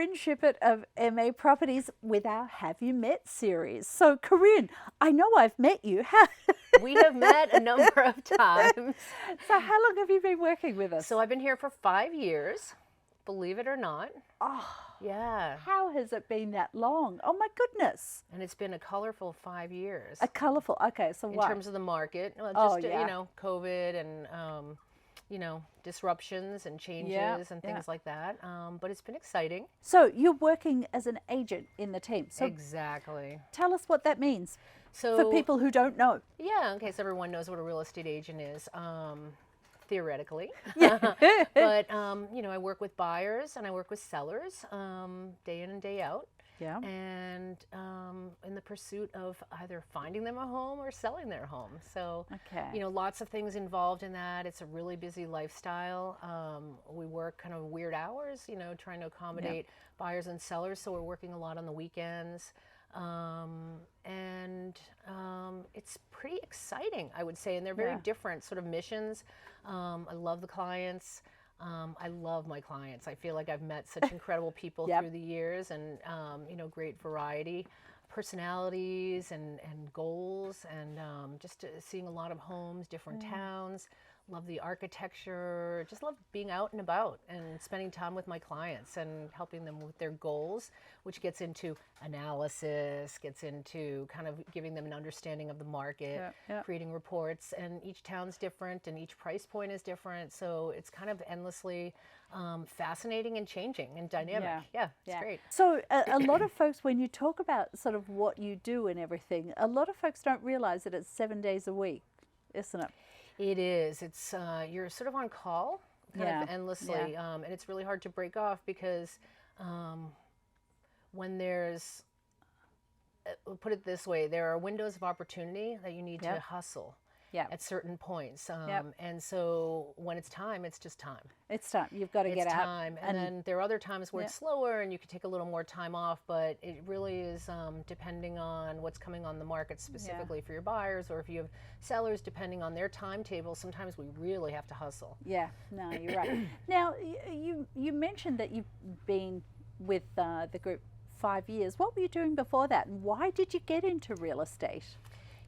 Corinne Schippert of MA Properties with our Have You Met series. So, Corinne, I know I've met you. We have met a number of times. So, how long have you been working with us? So I've been here for 5 years, believe it or not. Oh, Yeah. how has it been that long? Oh, my goodness. And it's been a colorful 5 years. A colourful, okay, so in what? terms of the market. Well, Oh, just, yeah. COVID and, disruptions and changes and things like that. But it's been exciting. So, you're working as an agent in the team. So, Exactly. tell us what that means So for people who don't know. Yeah, in case everyone knows what a real estate agent is, theoretically. Yeah. But, I work with buyers and I work with sellers day in and day out. Yeah. And in the pursuit of either finding them a home or selling their home. So, Okay. lots of things involved in that. It's a really busy lifestyle. We work kind of weird hours, trying to accommodate buyers and sellers. So we're working a lot on the weekends. It's pretty exciting, I would say. And they're very different sort of missions. I love the clients. I love my clients. I feel like I've met such incredible people through the years and, great variety, personalities and goals and just seeing a lot of homes, different towns. Love the architecture, just love being out and about and spending time with my clients and helping them with their goals, which gets into analysis, gets into kind of giving them an understanding of the market, creating reports. And each town's different and each price point is different. So it's kind of endlessly fascinating and changing and dynamic. Yeah, it's great. So a lot of folks, when you talk about sort of what you do and everything, a lot of folks don't realize that it's 7 days a week, isn't it? It is. It's you're sort of on call kind of endlessly, and it's really hard to break off because when there's, put it this way, there are windows of opportunity that you need to hustle at certain points. And so when it's time, it's just time. It's time. You've got to get out. It's time. And then there are other times where it's slower and you can take a little more time off, but it really is depending on what's coming on the market specifically for your buyers, or if you have sellers, depending on their timetable, sometimes we really have to hustle. Yeah, no, you're right. Now, you mentioned that you've been with the group 5 years. What were you doing before that, and why did you get into real estate?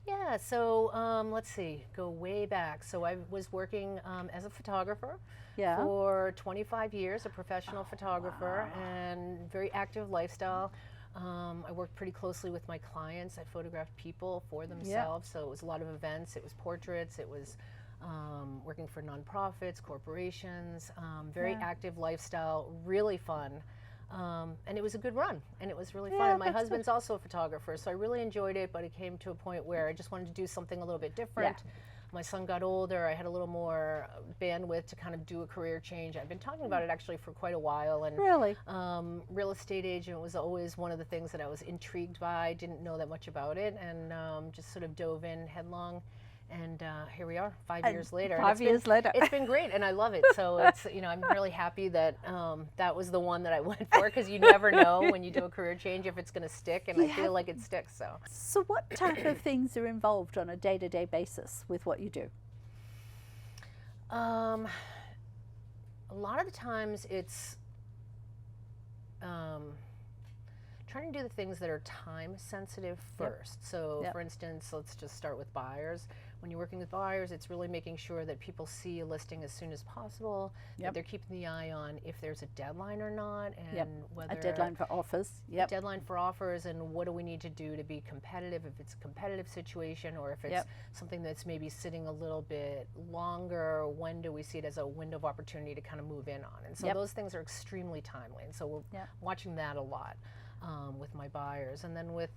Yeah, so let's see, go way back. So I was working as a photographer for 25 years, a professional photographer, and very active lifestyle. I worked pretty closely with my clients. I photographed people for themselves, so it was a lot of events. It was portraits. It was working for nonprofits, corporations, very active lifestyle, really fun. And it was a good run, and it was really fun. And my husband's also a photographer, so I really enjoyed it, but it came to a point where I just wanted to do something a little bit different. My son got older, I had a little more bandwidth to kind of do a career change. I've been talking about it actually for quite a while. And really? Real estate agent was always one of the things that I was intrigued by. Didn't know that much about it, and just sort of dove in headlong. And here we are, 5 years later. 5 years later. It's been great, and I love it. So it's, I'm really happy that that was the one that I went for, because you never know when you do a career change if it's going to stick, and I feel like it sticks. So what type of things are involved on a day-to-day basis with what you do? A lot of the times it's trying to do the things that are time sensitive first. So for instance, let's just start with buyers. When you're working with buyers, it's really making sure that people see a listing as soon as possible, that they're keeping the eye on if there's a deadline or not, and whether a deadline for offers. A deadline for offers, and what do we need to do to be competitive, if it's a competitive situation, or if it's something that's maybe sitting a little bit longer, when do we see it as a window of opportunity to kind of move in on. And so those things are extremely timely, and so we're watching that a lot. With my buyers. And then with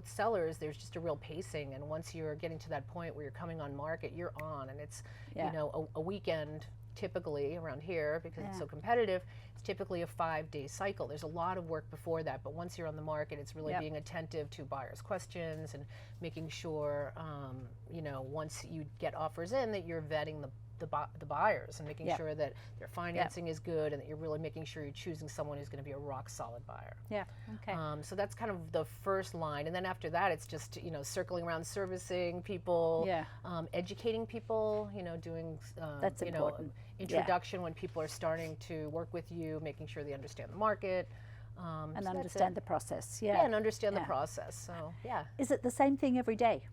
sellers, there's just a real pacing, and once you're getting to that point where you're coming on market, you're on, and it's a weekend typically around here, because it's so competitive. It's typically a 5-day cycle. There's a lot of work before that, but once you're on the market, it's really being attentive to buyers' questions and making sure once you get offers in, that you're vetting the buyers and making sure that their financing is good, and that you're really making sure you're choosing someone who's going to be a rock solid buyer. So that's kind of the first line, and then after that, it's just circling around, servicing people, educating people, doing that's important. Introduction when people are starting to work with you, making sure they understand the market. And so understand the process. yeah, Yeah. and understand the Yeah. process. So yeah, Is it the same thing every day?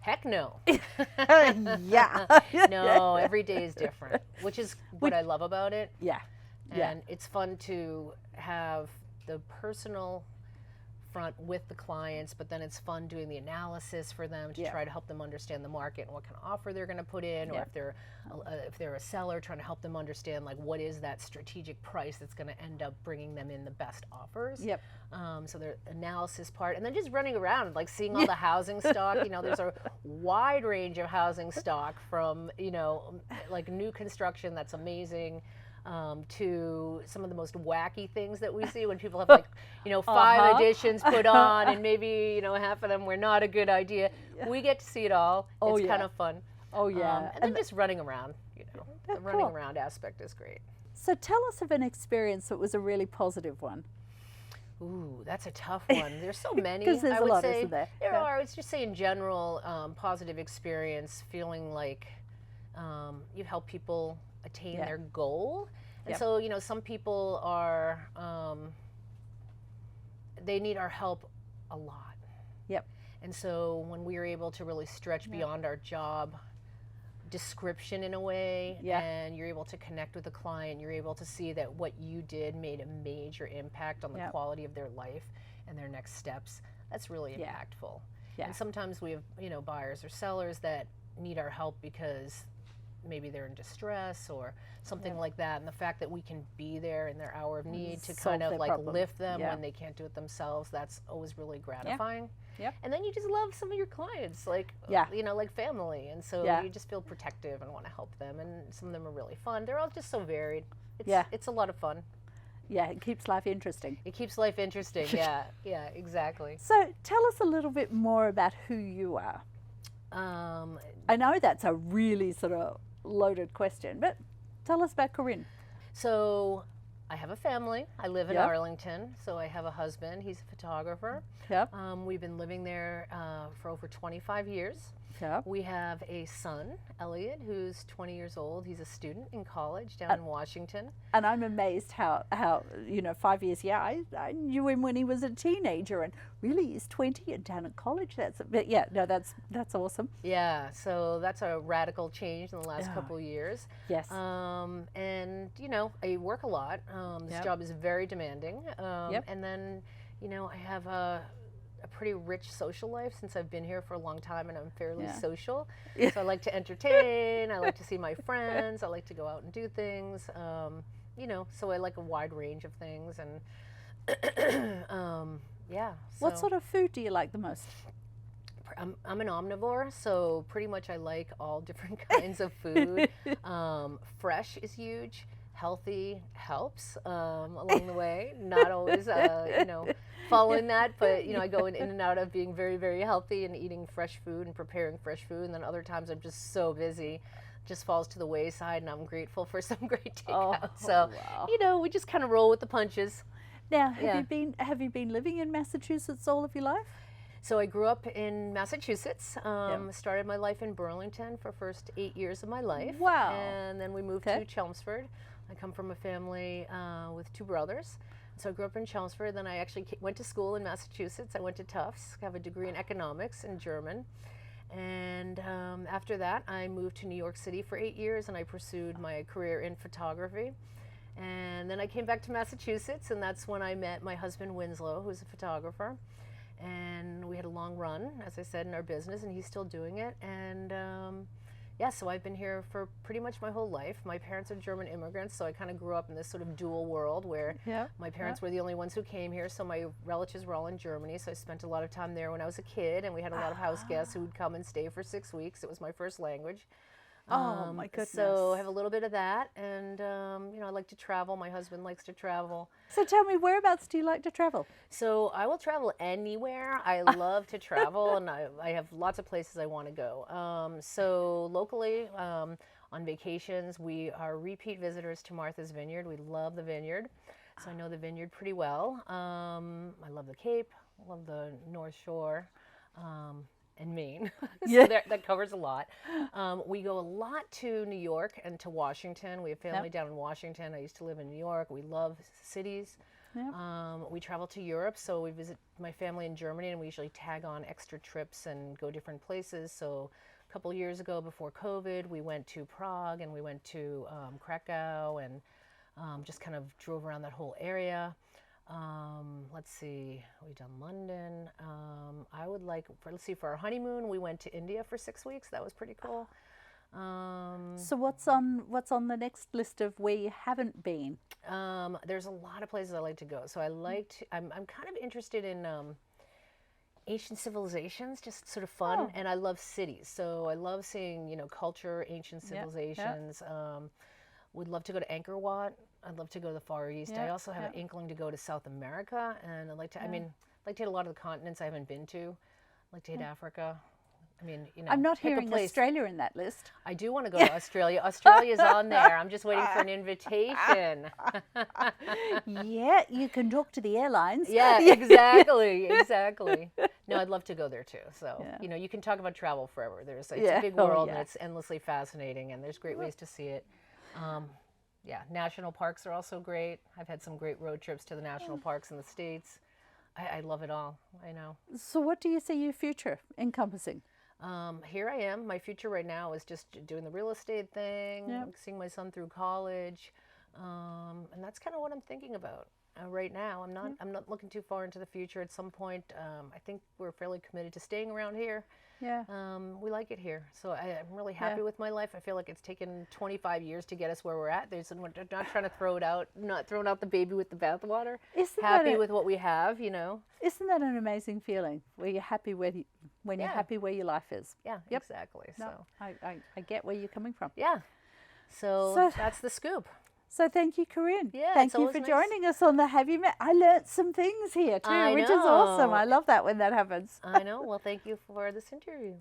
heck no. Yeah. No, every day is different, which is what I love about it. Yeah. Yeah. And it's fun to have the personal front with the clients, but then it's fun doing the analysis for them to try to help them understand the market and what kind of offer they're going to put in, or if they're a seller, trying to help them understand like what is that strategic price that's going to end up bringing them in the best offers. Yep. So their analysis part, and then just running around like seeing all the housing stock. You know, there's a wide range of housing stock from like new construction that's amazing. To some of the most wacky things that we see when people have like, 5 additions put on, and maybe, half of them were not a good idea. We get to see it all. It's kind of fun. Oh, yeah. And then just running around, the running around aspect is great. So tell us of an experience that was a really positive one. Ooh, that's a tough one. There's so many. Because there's I a would lot, say isn't there? There are. I would just say in general, positive experience, feeling like you help people attain their goal. And so, some people are, they need our help a lot. Yep. And so when we are able to really stretch beyond our job description in a way, and you're able to connect with the client, you're able to see that what you did made a major impact on the quality of their life and their next steps, that's really impactful. Yeah. And sometimes we have, buyers or sellers that need our help because maybe they're in distress or something like that, and the fact that we can be there in their hour of need to kind of like lift them when they can't do it themselves, that's always really gratifying. Yep. And then you just love some of your clients, like like family, and so you just feel protective and want to help them, and some of them are really fun. They're all just so varied. It's a lot of fun. Yeah, it keeps life interesting. It keeps life interesting. Yeah, exactly. So tell us a little bit more about who you are. I know that's a really sort of loaded question, but tell us about Corinne. So I have a family. I live in Arlington, so I have a husband. He's a photographer. Yep. We've been living there for over 25 years. Yep. We have a son, Elliot, who's 20 years old. He's a student in college down in Washington. And I'm amazed how 5 years, I knew him when he was a teenager, and really he's 20 and down at college. That's awesome. Yeah, so that's a radical change in the last couple of years. Yes. And, I work a lot. This job is very demanding. And then, I have a pretty rich social life since I've been here for a long time, and I'm fairly social. So I like to entertain, I like to see my friends, I like to go out and do things, so I like a wide range of things, and What sort of food do you like the most? I'm an omnivore, so pretty much I like all different kinds of food. Fresh is huge. Healthy helps along the way. Not always, following that, but I go in and out of being very, very healthy and eating fresh food and preparing fresh food. And then other times I'm just so busy, just falls to the wayside, and I'm grateful for some great takeout. So, we just kind of roll with the punches. Now, have you been living in Massachusetts all of your life? So I grew up in Massachusetts, started my life in Burlington for the first 8 years of my life. Wow. And then we moved to Chelmsford. I come from a family with 2 brothers. So I grew up in Chelmsford. Then I actually went to school in Massachusetts. I went to Tufts, have a degree in economics and German. And after that, I moved to New York City for 8 years, and I pursued my career in photography. And then I came back to Massachusetts, and that's when I met my husband, Winslow, who's a photographer. And we had a long run, as I said, in our business, and he's still doing it. And so I've been here for pretty much my whole life. My parents are German immigrants, so I kind of grew up in this sort of dual world where my parents were the only ones who came here, so my relatives were all in Germany, so I spent a lot of time there when I was a kid, and we had a lot of house guests who would come and stay for 6 weeks. It was my first language. Oh my goodness. So I have a little bit of that, and I like to travel. My husband likes to travel. So tell me, whereabouts do you like to travel? So I will travel anywhere. I love to travel, and I have lots of places I want to go. So locally, on vacations, we are repeat visitors to Martha's Vineyard. We love the vineyard, so I know the vineyard pretty well. I love the Cape, I love the North Shore. And Maine. So that covers a lot. We go a lot to New York and to Washington. We have family down in Washington. I used to live in New York. We love cities. Yep. We travel to Europe, so we visit my family in Germany, and we usually tag on extra trips and go different places. So a couple years ago, before COVID, we went to Prague and we went to Krakow, and just kind of drove around that whole area. Let's see, we've done London. I would like, for our honeymoon, we went to India for 6 weeks. That was pretty cool. So what's on the next list of where you haven't been? There's a lot of places I like to go. So I'm kind of interested in ancient civilizations, just sort of fun, Oh. and I love cities. So I love seeing, culture, ancient civilizations. Would love to go to Angkor Wat. I'd love to go to the Far East. I also have an inkling to go to South America, and I'd like to, like to hit a lot of the continents I haven't been to. I'd like to hit Africa. I mean, I'm not pick a hearing place. Australia in that list. I do want to go to Australia. Australia's on there. I'm just waiting for an invitation. Yeah, you can talk to the airlines. Yeah, exactly. No, I'd love to go there too. So, you can talk about travel forever. It's a big world, and it's endlessly fascinating, and there's great ways to see it. National parks are also great. I've had some great road trips to the national parks in the States. I love it all. I know. So what do you see your future encompassing? Here I am. My future right now is just doing the real estate thing, seeing my son through college, and that's kind of what I'm thinking about right now. I'm not looking too far into the future. At some point, I think we're fairly committed to staying around here. Yeah. We like it here, so I'm really happy with my life. I feel like it's taken 25 years to get us where we're at. We're not trying to throw it out, not throwing out the baby with the bathwater. Happy with what we have, Isn't that an amazing feeling where you're happy when you're happy where your life is? Yeah, exactly. No, So I get where you're coming from. yeah, so that's the scoop. So thank you, Corinne. Yeah, thank it's you always for nice. joining us on the Have You Met? I learnt some things here too, I which is awesome. know. I love that when that happens. I know. Well, thank you for this interview.